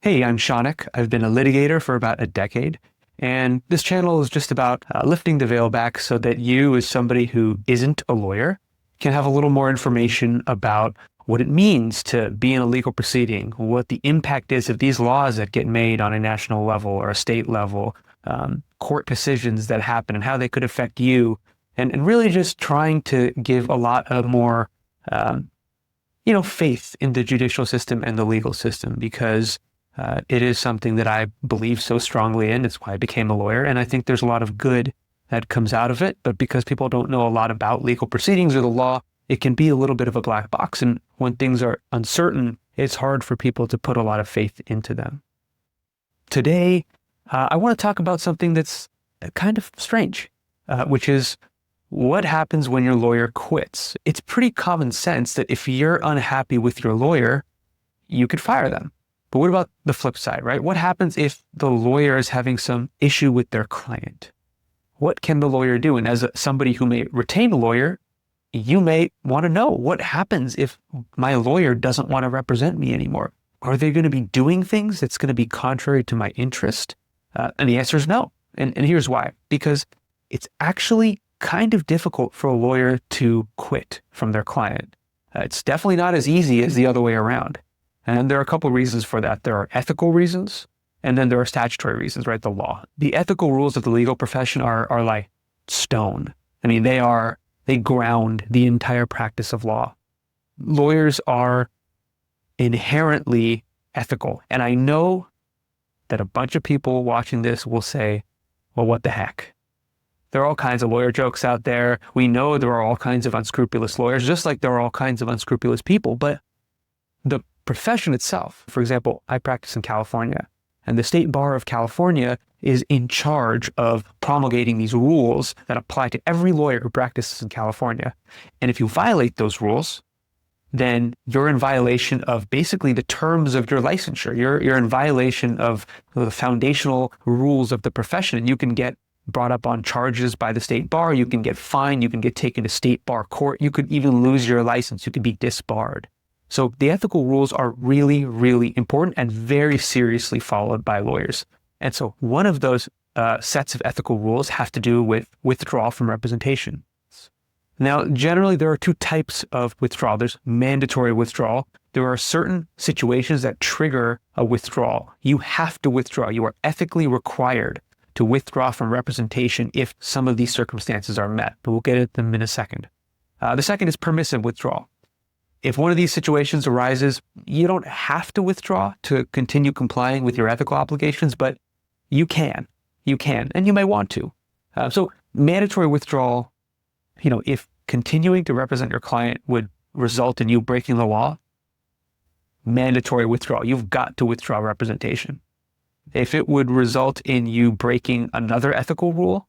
Hey, I'm Shanik. I've been a litigator for about a decade, and this channel is just about lifting the veil back so that you, as somebody who isn't a lawyer, can have a little more information about what it means to be in a legal proceeding, what the impact is of these laws that get made on a national level or a state level, court decisions that happen and how they could affect you, and really just trying to give a lot of more, faith in the judicial system and the legal system because it is something that I believe so strongly in. It's why I became a lawyer. And I think there's a lot of good that comes out of it. But because people don't know a lot about legal proceedings or the law, it can be a little bit of a black box. And when things are uncertain, it's hard for people to put a lot of faith into them. Today, I want to talk about something that's kind of strange, which is what happens when your lawyer quits. It's pretty common sense that if you're unhappy with your lawyer, you could fire them. But what about the flip side, right? What happens if the lawyer is having some issue with their client? What can the lawyer do? And as somebody who may retain a lawyer, you may want to know what happens if my lawyer doesn't want to represent me anymore. Are they going to be doing things that's going to be contrary to my interest? And the answer is no. And here's why. Because it's actually kind of difficult for a lawyer to quit from their client. It's definitely not as easy as the other way around. And there are a couple of reasons for that. There are ethical reasons, and then there are statutory reasons, right? The law. The ethical rules of the legal profession are like stone. I mean, they ground the entire practice of law. Lawyers are inherently ethical. And I know that a bunch of people watching this will say, well, what the heck? There are all kinds of lawyer jokes out there. We know there are all kinds of unscrupulous lawyers, just like there are all kinds of unscrupulous people. But the profession itself, for example, I practice in California, and the State Bar of California is in charge of promulgating these rules that apply to every lawyer who practices in California. And if you violate those rules, then you're in violation of basically the terms of your licensure. You're in violation of the foundational rules of the profession, and you can get brought up on charges by the State Bar. You can get fined. You can get taken to State Bar court. You could even lose your license. You could be disbarred. So the ethical rules are really, really important and very seriously followed by lawyers. And so one of those sets of ethical rules have to do with withdrawal from representation. Now, generally, there are two types of withdrawal. There's mandatory withdrawal. There are certain situations that trigger a withdrawal. You have to withdraw. You are ethically required to withdraw from representation if some of these circumstances are met. But we'll get at them in a second. The second is permissive withdrawal. If one of these situations arises, you don't have to withdraw to continue complying with your ethical obligations, but you can, and you may want to. So mandatory withdrawal, if continuing to represent your client would result in you breaking the law, mandatory withdrawal, you've got to withdraw representation. If it would result in you breaking another ethical rule,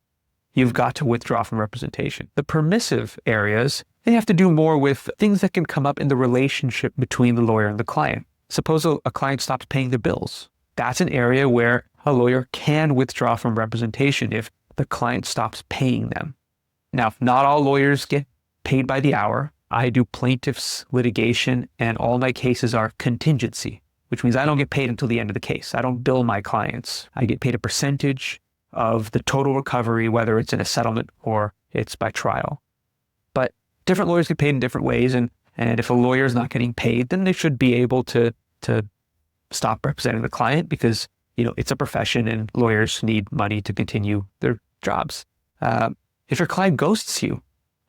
you've got to withdraw from representation. The permissive areas, they have to do more with things that can come up in the relationship between the lawyer and the client. Suppose a client stops paying the bills. That's an area where a lawyer can withdraw from representation if the client stops paying them. Now, not all lawyers get paid by the hour. I do plaintiff's litigation, and all my cases are contingency, which means I don't get paid until the end of the case. I don't bill my clients. I get paid a percentage of the total recovery, whether it's in a settlement or it's by trial. But different lawyers get paid in different ways, and if a lawyer is not getting paid, then they should be able to stop representing the client because, it's a profession and lawyers need money to continue their jobs. If your client ghosts you,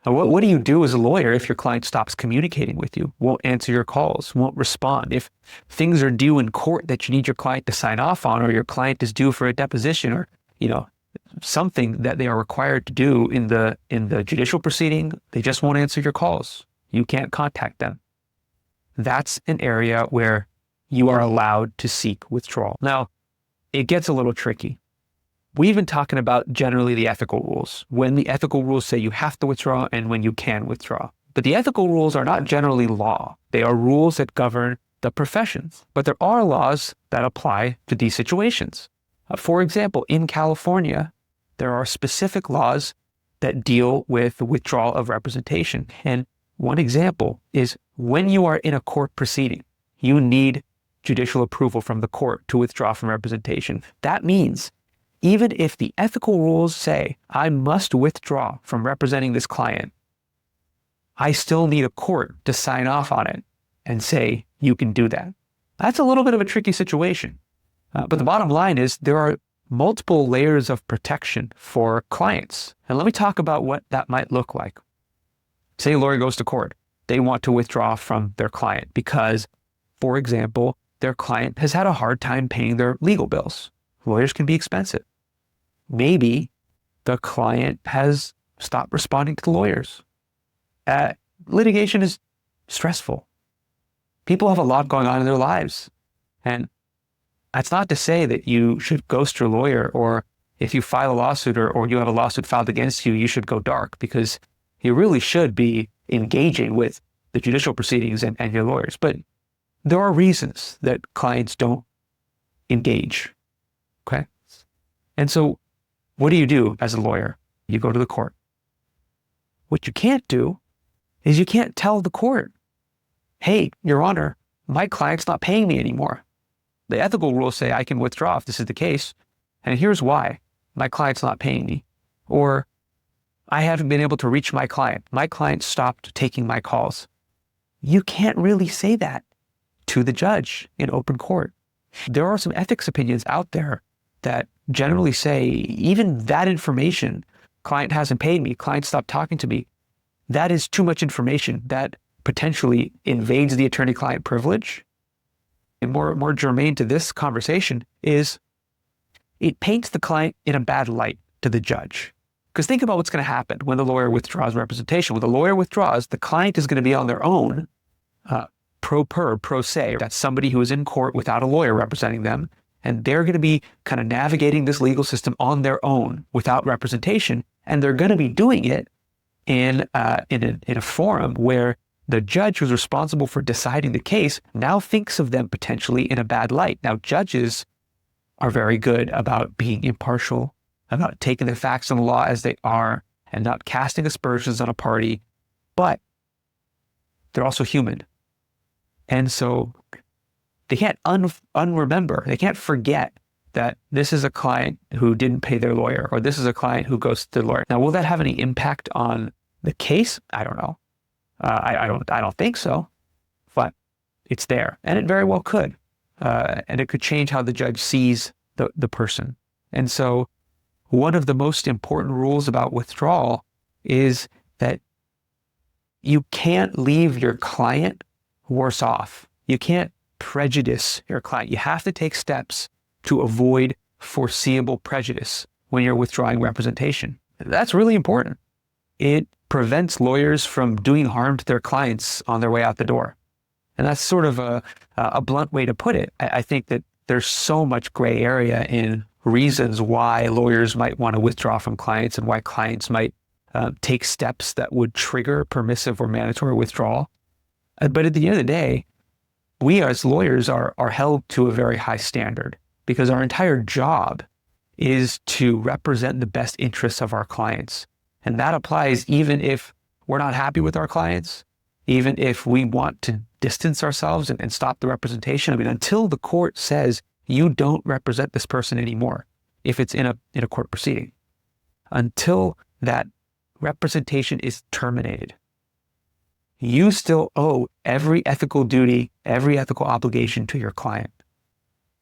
what do you do as a lawyer if your client stops communicating with you, won't answer your calls, won't respond? If things are due in court that you need your client to sign off on, or your client is due for a deposition, or something that they are required to do in the judicial proceeding, they just won't answer your calls. You can't contact them. That's an area where you are allowed to seek withdrawal. Now, it gets a little tricky. We've been talking about generally the ethical rules, when the ethical rules say you have to withdraw and when you can withdraw. But the ethical rules are not generally law. They are rules that govern the professions. But there are laws that apply to these situations. For example, in California, there are specific laws that deal with the withdrawal of representation. And one example is when you are in a court proceeding, you need judicial approval from the court to withdraw from representation. That means even if the ethical rules say I must withdraw from representing this client, I still need a court to sign off on it and say, you can do that. That's a little bit of a tricky situation. But the bottom line is there are multiple layers of protection for clients. And let me talk about what that might look like. Say a lawyer goes to court. They want to withdraw from their client because, for example, their client has had a hard time paying their legal bills. Lawyers can be expensive. Maybe the client has stopped responding to the lawyers. Litigation is stressful. People have a lot going on in their lives. And that's not to say that you should ghost your lawyer, or if you file a lawsuit or you have a lawsuit filed against you, you should go dark, because you really should be engaging with the judicial proceedings and your lawyers. But there are reasons that clients don't engage. Okay? And so what do you do as a lawyer? You go to the court. What you can't do is you can't tell the court, hey, Your Honor, my client's not paying me anymore. The ethical rules say I can withdraw if this is the case, and here's why. My client's not paying me. Or I haven't been able to reach my client. My client stopped taking my calls. You can't really say that to the judge in open court. There are some ethics opinions out there that generally say even that information, client hasn't paid me, client stopped talking to me, that is too much information. That potentially invades the attorney-client privilege. And more germane to this conversation is it paints the client in a bad light to the judge. Because think about what's going to happen when the lawyer withdraws representation. When the lawyer withdraws, the client is going to be on their own, pro se. That's somebody who is in court without a lawyer representing them. And they're going to be kind of navigating this legal system on their own without representation. And they're going to be doing it in a forum where the judge who's responsible for deciding the case now thinks of them potentially in a bad light. Now, judges are very good about being impartial, about taking the facts and the law as they are and not casting aspersions on a party, but they're also human. And so they can't unremember, they can't forget that this is a client who didn't pay their lawyer, or this is a client who goes to the lawyer. Now, will that have any impact on the case? I don't know. I don't think so, but it's there, and it very well could, and it could change how the judge sees the person. And so, one of the most important rules about withdrawal is that you can't leave your client worse off. You can't prejudice your client. You have to take steps to avoid foreseeable prejudice when you're withdrawing representation. That's really important. It prevents lawyers from doing harm to their clients on their way out the door. And that's sort of a blunt way to put it. I think that there's so much gray area in reasons why lawyers might want to withdraw from clients and why clients might take steps that would trigger permissive or mandatory withdrawal. But at the end of the day, we as lawyers are held to a very high standard, because our entire job is to represent the best interests of our clients. And that applies even if we're not happy with our clients, even if we want to distance ourselves and stop the representation. I mean, until the court says you don't represent this person anymore, if it's in a court proceeding, until that representation is terminated, you still owe every ethical duty, every ethical obligation to your client.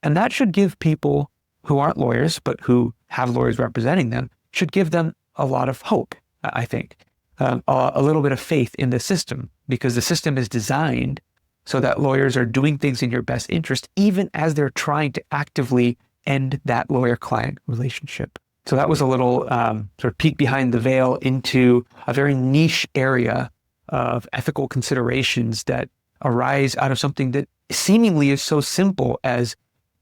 And that should give people who aren't lawyers, but who have lawyers representing them, should give them a lot of hope, I think, a little bit of faith in the system, because the system is designed so that lawyers are doing things in your best interest, even as they're trying to actively end that lawyer-client relationship. So that was a little sort of peek behind the veil into a very niche area of ethical considerations that arise out of something that seemingly is so simple as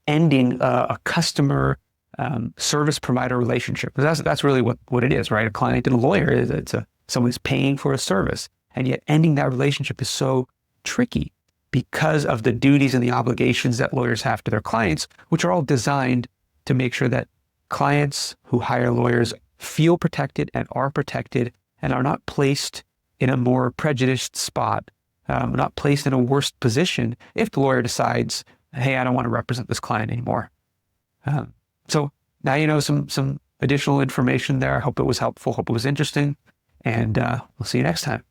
ending a customer service provider relationship. That's really what it is, right? A client and a lawyer, someone is paying for a service, and yet ending that relationship is so tricky because of the duties and the obligations that lawyers have to their clients, which are all designed to make sure that clients who hire lawyers feel protected and are not placed in a more prejudiced spot, not placed in a worse position if the lawyer decides hey, I don't want to represent this client anymore. So now you know some additional information there. I hope it was helpful. Hope it was interesting. And we'll see you next time.